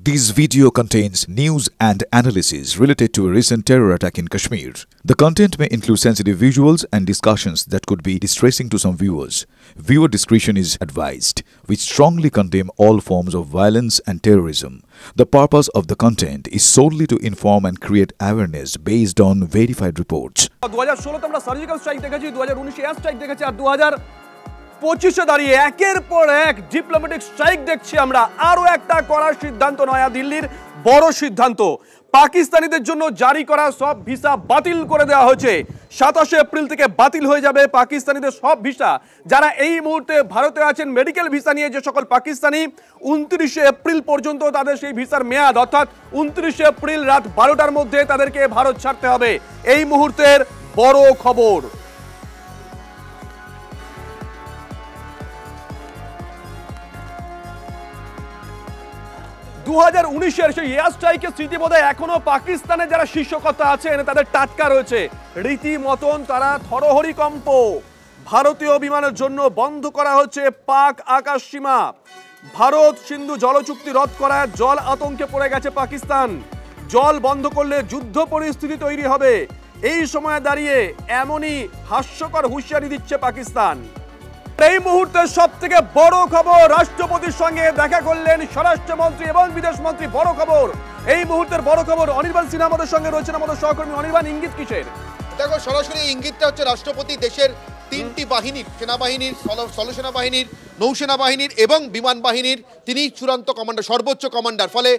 This video contains news and analysis related to a recent terror attack in Kashmir. The content may include sensitive visuals and discussions that could be distressing to some viewers. Viewer discretion is advised. We strongly condemn all forms of violence and terrorism. The purpose of the content is solely to inform and create awareness based on verified reports. 2016 তে আমরা surgical strike দেখেছি, 2019 air strike দেখেছি, আর 2025 দাঁড়িয়ে একের পর এক diplomatic strike দেখছি আমরা। আরো একটা করার সিদ্ধান্ত নয়া দিল্লির বড় সিদ্ধান্ত, পাকিস্তানিদের জন্য জারি করা সব ভিসা বাতিল করে দেওয়া হয়েছে। 27 এপ্রিল থেকে বাতিল হয়ে যাবে পাকিস্তানিদের সব ভিসা। যারা এই মুহূর্তে ভারতে আছেন মেডিকেল ভিসা নিয়ে, যে সকল পাকিস্তানি 29 এপ্রিল পর্যন্ত তাদের সেই ভিসার মেয়াদ, অর্থাৎ 29 এপ্রিল রাত 12টার মধ্যে তাদেরকে ভারত ছাড়তে হবে। এই মুহূর্তের বড় খবর। দু 2019-এর সেই এয়ার স্ট্রাইকের স্মৃতি বোধহয় এখনো পাকিস্তানে যারা শীর্ষকর্তা আছেন তাদের টাটকা রয়েছে। রীতিমতন তারা থরহরিকম্প। ভারতীয় বিমানের জন্য বন্ধ করা হচ্ছে পাক আকাশ সীমা। ভারত সিন্ধু জলচুক্তি রদ করায় জল আতঙ্কে পড়ে গেছে পাকিস্তান। জল বন্ধ করলে যুদ্ধ পরিস্থিতি তৈরি হবে। এই সময়ে দাঁড়িয়ে এমনই হাস্যকর হুঁশিয়ারি দিচ্ছে পাকিস্তান। এই মুহূর্তে সব থেকে বড় খবর, রাষ্ট্রপতির সঙ্গে দেখা করলেন স্বরাষ্ট্রমন্ত্রী এবং বিদেশমন্ত্রী। বড় খবর, এই মুহূর্তের বড় খবর। অনির্বাণ সিনহা আমাদের সঙ্গে রয়েছেন, আমাদের সহকর্মী। অনির্বাণ, ইঙ্গিত কিসের? দেখো, সরাসরি ইঙ্গিতটা হচ্ছে রাষ্ট্রপতি দেশের 3টি বাহিনীর, সেনাবাহিনীর, স্থলসেনা বাহিনীর, নৌসেনা বাহিনীর এবং বিমান বাহিনীর তিনি চূড়ান্ত কমান্ডার, সর্বোচ্চ কমান্ডার। ফলে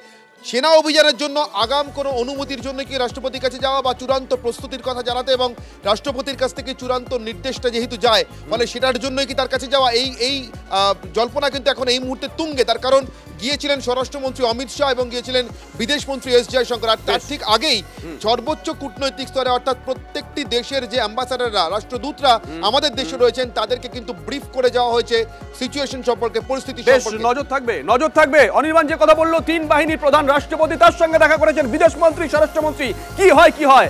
সেনা অভিযানের জন্য আগাম কোনো অনুমতির জন্য কি রাষ্ট্রপতির কাছে যাওয়া বা চূড়ান্ত প্রস্তুতির কথা জানাতে এবং রাষ্ট্রপতির কাছ থেকে চূড়ান্ত নির্দেশটা যেহেতু যায়, ফলে সেটার জন্যই কি তার কাছে যাওয়া, এই জল্পনা কিন্তু এখন এই মুহূর্তে তুঙ্গে। তার কারণ গিয়েছিলেন স্বরাষ্ট্রমন্ত্রী অমিত শাহ এবং গিয়েছিলেন বিদেশমন্ত্রী এস জয়শঙ্কর। আর তার ঠিক আগেই সর্বোচ্চ কূটনৈতিক স্তরে, অর্থাৎ প্রত্যেকটি দেশের যে অ্যাম্বাসাডাররা, রাষ্ট্রদূতরা আমাদের দেশে রয়েছেন, তাদেরকে কিন্তু ব্রিফ করে যাওয়া হয়েছে সিচুয়েশন সম্পর্কে, পরিস্থিতি সম্পর্কে। নজর থাকবে। অনির্বাণ যে কথা বললো, 3 বাহিনীর প্রধান রাষ্ট্রপতি, তার সঙ্গে দেখা করেছেন বিদেশমন্ত্রী, স্বরাষ্ট্রমন্ত্রী। কি হয়